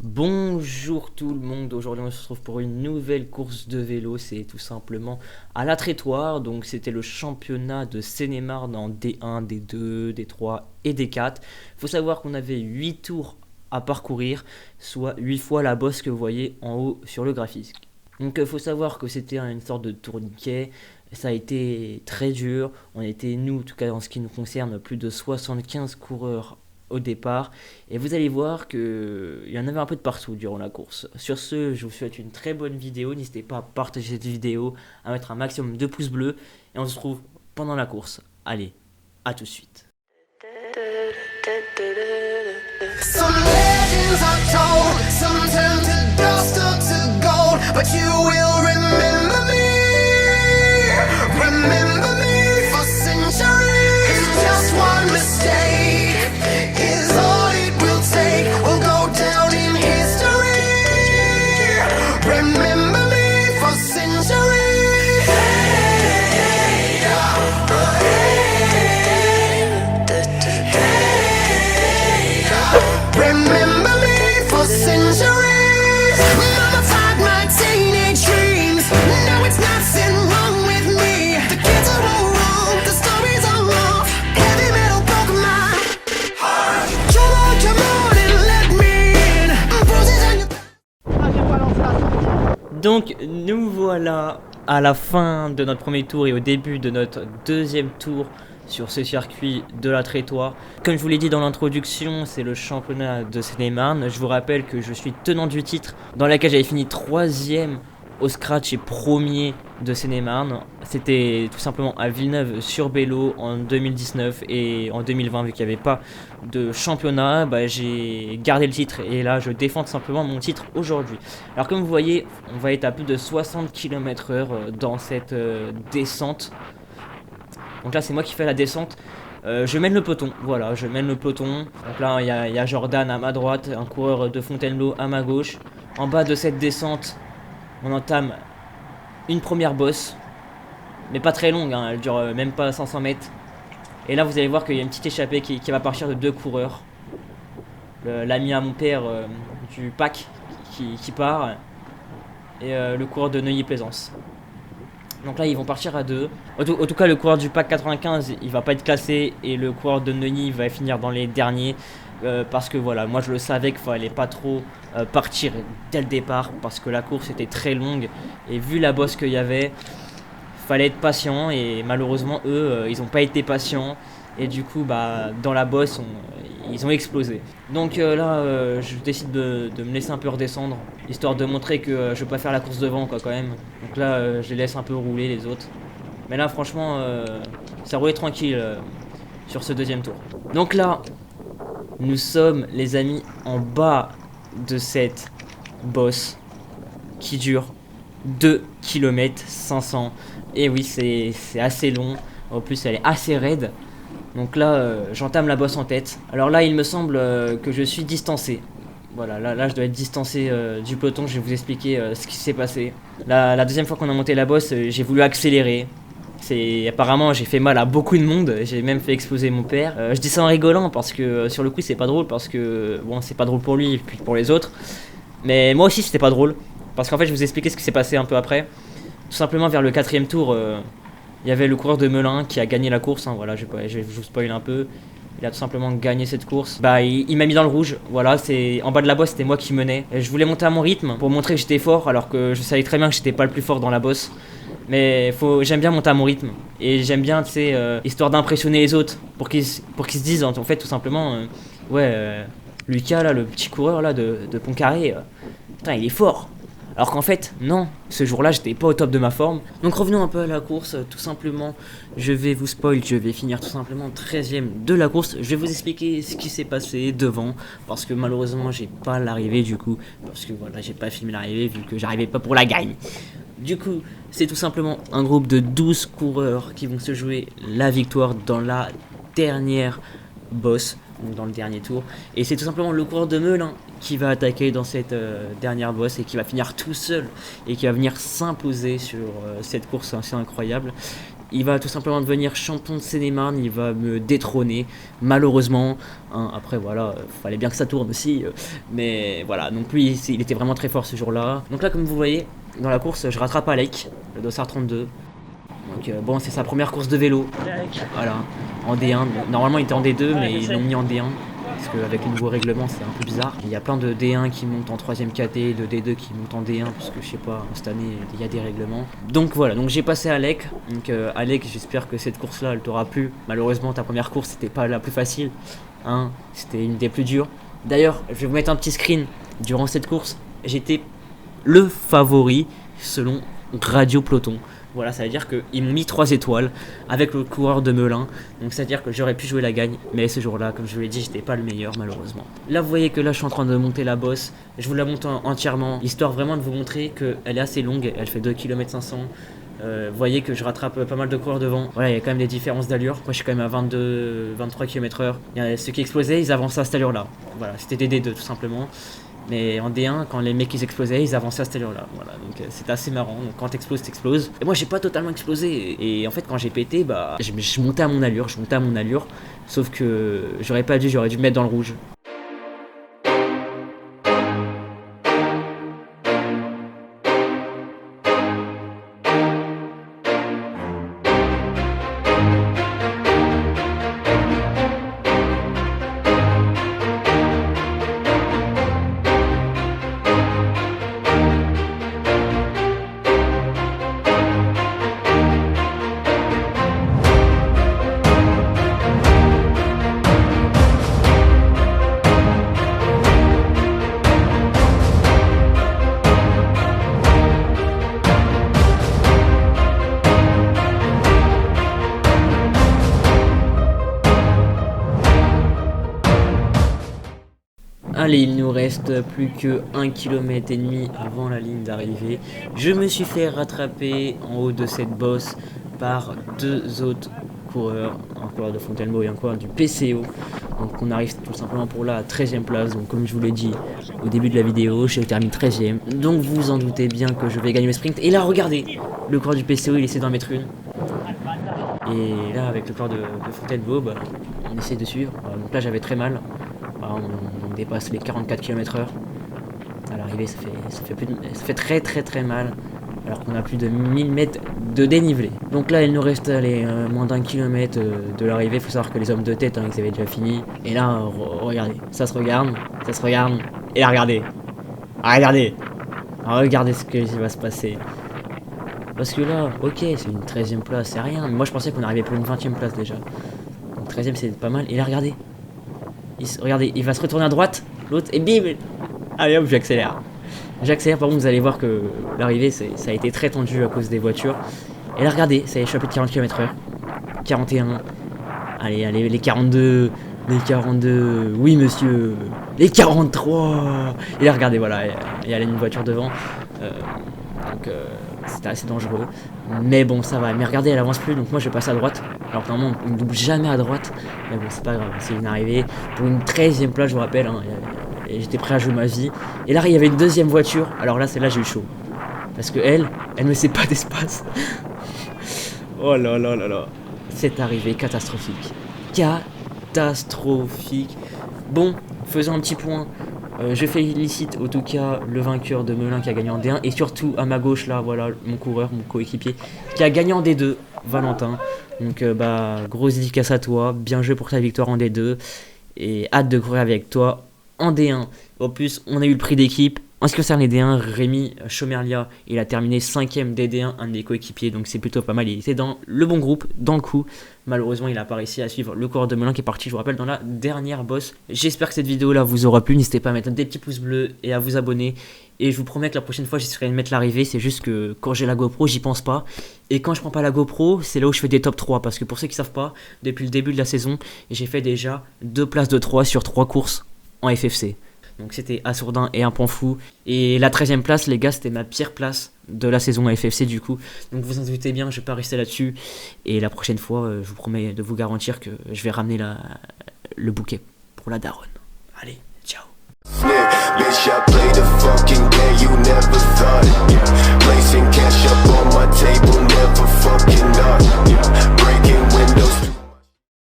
Bonjour tout le monde, aujourd'hui on se retrouve pour une nouvelle course de vélo, c'est tout simplement à la Trétoire, donc c'était le championnat de Seine-et-Marne en D1, D2, D3 et D4. Faut savoir qu'on avait 8 tours à parcourir, soit 8 fois la bosse que vous voyez en haut sur le graphique. Donc il faut savoir que c'était une sorte de tourniquet, ça a été très dur, on était nous, en tout cas en ce qui nous concerne, plus de 75 coureurs au départ, et vous allez voir qu'il y en avait un peu de partout durant la course. Sur ce, je vous souhaite une très bonne vidéo, n'hésitez pas à partager cette vidéo, à mettre un maximum de pouces bleus, et on se retrouve pendant la course. Allez, à tout de suite. Some legends are told, some turn to dust or to gold, but you will remember me for centuries. Just one mistake is all it will take. We'll go down in history. Remember me for centuries. Hey, remember me for centuries. Mama tied my teenage dreams. Now it's nothing wrong with me. The kids are all wrong, the stories are wrong. Heavy metal broke my heart. Come on and let me in. Bruises on your... Donc, nous voilà à la fin de notre premier tour et au début de notre deuxième tour sur ce circuit de la Trétoire. Comme je vous l'ai dit dans l'introduction, c'est le championnat de Seine-et-Marne. Je vous rappelle que je suis tenant du titre dans laquelle j'avais fini 3ème au scratch et premier de Seine-et-Marne. C'était tout simplement à Villeneuve-sur-Bélo en 2019 et en 2020, vu qu'il n'y avait pas de championnat, j'ai gardé le titre et là je défends tout simplement mon titre aujourd'hui. Alors comme vous voyez, on va être à plus de 60 km/h dans cette descente. Donc là c'est moi qui fais la descente, je mène le peloton, voilà, je mène le peloton. Donc là il y a Jordan à ma droite, un coureur de Fontainebleau à ma gauche. En bas de cette descente, on entame une première bosse, mais pas très longue, hein, elle dure même pas 500 mètres. Et là vous allez voir qu'il y a une petite échappée qui va partir de 2 coureurs. L'ami à mon père du pack qui part, et le coureur de Neuilly-Plaisance. Donc là ils vont partir à 2. En tout cas le coureur du pack 95 il va pas être classé et le coureur de Neuilly va finir dans les derniers, parce que voilà, moi je le savais qu'il fallait pas trop partir dès le départ parce que la course était très longue et vu la bosse qu'il y avait, fallait être patient et malheureusement eux ils ont pas été patients et du coup dans la bosse ils ont explosé. Donc je décide de me laisser un peu redescendre histoire de montrer que je peux pas faire la course devant quoi quand même. Donc là je les laisse un peu rouler les autres. Mais là franchement ça roulait tranquille sur ce deuxième tour. Donc là nous sommes les amis en bas de cette bosse qui dure 2 km 500. Et oui c'est assez long, en plus elle est assez raide. Donc là j'entame la bosse en tête. Alors là il me semble que je suis distancé. Voilà, là je dois être distancé du peloton. Je vais vous expliquer ce qui s'est passé. La deuxième fois qu'on a monté la bosse, j'ai voulu accélérer. Apparemment j'ai fait mal à beaucoup de monde, j'ai même fait exploser mon père. Je dis ça en rigolant parce que sur le coup c'est pas drôle, parce que bon c'est pas drôle pour lui et puis pour les autres. Mais moi aussi c'était pas drôle, parce qu'en fait je vais vous expliquer ce qui s'est passé un peu après. Tout simplement vers le 4ème tour, il y avait le coureur de Melun qui a gagné la course, hein, voilà, je vous spoil un peu. Il a tout simplement gagné cette course. Il m'a mis dans le rouge. Voilà, en bas de la bosse, c'était moi qui menais. Et je voulais monter à mon rythme pour montrer que j'étais fort, alors que je savais très bien que j'étais pas le plus fort dans la bosse. Mais j'aime bien monter à mon rythme. Et j'aime bien, tu sais, histoire d'impressionner les autres, pour qu'ils se disent, en fait, tout simplement, Lucas, là, le petit coureur là de Pontcarré, putain, il est fort. Alors qu'en fait, non, ce jour-là, j'étais pas au top de ma forme. Donc revenons un peu à la course, tout simplement, je vais vous spoil, je vais finir tout simplement 13ème de la course. Je vais vous expliquer ce qui s'est passé devant, parce que malheureusement, j'ai pas l'arrivée du coup, parce que voilà, j'ai pas filmé l'arrivée vu que j'arrivais pas pour la gagne. Du coup, c'est tout simplement un groupe de 12 coureurs qui vont se jouer la victoire dans la dernière bosse, donc dans le dernier tour. Et c'est tout simplement le coureur de Melun qui va attaquer dans cette dernière bosse et qui va finir tout seul et qui va venir s'imposer sur cette course assez incroyable. il va tout simplement devenir champion de Seine-et-Marne, il va me détrôner, malheureusement. Hein, après, voilà, fallait bien que ça tourne aussi. Mais voilà, donc lui, il était vraiment très fort ce jour-là. Donc là, comme vous voyez, dans la course, je rattrape Alec, le dossard 32. Donc bon, c'est sa première course de vélo. Voilà, en D1. Normalement, il était en D2, mais ils l'ont mis en D1. Parce qu'avec le nouveau règlement, c'est un peu bizarre. Il y a plein de D1 qui montent en 3ème KT, de D2 qui montent en D1, parce que je sais pas, cette année, il y a des règlements. Donc voilà, donc j'ai passé Alec. Donc Alec, j'espère que cette course-là, elle t'aura plu. Malheureusement, ta première course, c'était pas la plus facile. Hein, c'était une des plus dures. D'ailleurs, je vais vous mettre un petit screen. Durant cette course, j'étais le favori selon Radio Peloton. Voilà, ça veut dire qu'ils m'ont mis 3 étoiles avec le coureur de Melun. Donc ça veut dire que j'aurais pu jouer la gagne. Mais ce jour-là, comme je vous l'ai dit, j'étais pas le meilleur malheureusement. Là, vous voyez que là, je suis en train de monter la bosse. Je vous la monte entièrement, histoire vraiment de vous montrer qu'elle est assez longue. Elle fait 2 km 500. Vous voyez que je rattrape pas mal de coureurs devant. Voilà, il y a quand même des différences d'allure. Moi, je suis quand même à 23 km/h. Il y a ceux qui explosaient, ils avançaient à cette allure-là. Voilà, c'était des D2 tout simplement. Mais en D1, quand les mecs ils explosaient, ils avançaient à cette allure-là. Voilà, donc c'était assez marrant. Donc quand t'exploses, t'exploses. Et moi, j'ai pas totalement explosé. Et en fait, quand j'ai pété, bah, je montais à mon allure. Sauf que j'aurais dû me mettre dans le rouge. Allez, il nous reste plus que 1,5 km avant la ligne d'arrivée. Je me suis fait rattraper en haut de cette bosse par 2 autres coureurs, un coureur de Fontainebleau et un coureur du PCO. Donc on arrive tout simplement pour la 13e place. Donc comme je vous l'ai dit au début de la vidéo, je termine 13e. Donc vous en doutez bien que je vais gagner le sprint. Et là, regardez, le coureur du PCO, il essaie d'en mettre une. Et là, avec le coureur de Fontainebleau, bah, on essaie de suivre. Donc là, j'avais très mal. On dépasse les 44 km/h. À l'arrivée, ça fait très mal. Alors qu'on a plus de 1000 mètres de dénivelé. Donc là, il nous reste moins d'1 kilomètre de l'arrivée. Il faut savoir que les hommes de tête, ils avaient déjà fini. Et là, regardez, ça se regarde. Et là, regardez. Regardez ce qui va se passer. Parce que là, ok, c'est une 13e place, c'est rien. Mais moi, je pensais qu'on arrivait pour une 20e place déjà. Donc 13e, c'est pas mal. Et là, regardez. Regardez, il va se retourner à droite, l'autre, et bim. Allez hop, j'accélère. Par contre, vous allez voir que l'arrivée, ça a été très tendu à cause des voitures. Et là, regardez, ça y est, je suis à plus de 40 km/h. 41. Allez, les 42. Oui, monsieur. Les 43. Et là, regardez, voilà, il y a une voiture devant. Donc, c'était assez dangereux. Mais bon, ça va. Mais regardez, elle avance plus. Donc, moi, je vais passer à droite. Alors que normalement, on ne double jamais à droite. Mais bon, c'est pas grave. C'est une arrivée pour une 13e place, je vous rappelle. Hein, et j'étais prêt à jouer ma vie. Et là, il y avait une deuxième voiture. Alors là, celle-là, j'ai eu chaud. Parce que elle ne me laissait pas d'espace. Oh là là là là. Cette arrivée catastrophique. Bon, faisons un petit point. Je félicite en tout cas le vainqueur de Melun qui a gagné en D1. Et surtout à ma gauche, là, voilà, mon coureur, mon coéquipier, qui a gagné en D2, Valentin. Donc, grosse dédicace à toi. Bien joué pour ta victoire en D2. Et hâte de courir avec toi en D1. En plus, on a eu le prix d'équipe. En ce qui concerne les D1, Rémi Chomerlia, il a terminé 5ème des D1, un de mes coéquipiers, donc c'est plutôt pas mal. Il était dans le bon groupe, dans le coup. Malheureusement, il n'a pas réussi à suivre le coureur de Melun qui est parti, je vous rappelle, dans la dernière bosse. J'espère que cette vidéo-là vous aura plu. N'hésitez pas à mettre des petits pouces bleus et à vous abonner. Et je vous promets que la prochaine fois, j'essaierai de mettre l'arrivée. C'est juste que quand j'ai la GoPro, j'y pense pas. Et quand je prends pas la GoPro, c'est là où je fais des top 3. Parce que pour ceux qui savent pas, depuis le début de la saison, j'ai fait déjà 2 places de 3 sur 3 courses en FFC. Donc c'était Assourdin et un Panfou. Et la 13ème place, les gars, c'était ma pire place de la saison à FFC du coup. Donc vous en doutez bien, je vais pas rester là-dessus. Et la prochaine fois, je vous promets de vous garantir que je vais ramener le bouquet pour la daronne. Allez, ciao. Snip, bitch, I play the fucking game, you never thought it. Placing cash up on my table, never fucking not. Breaking windows.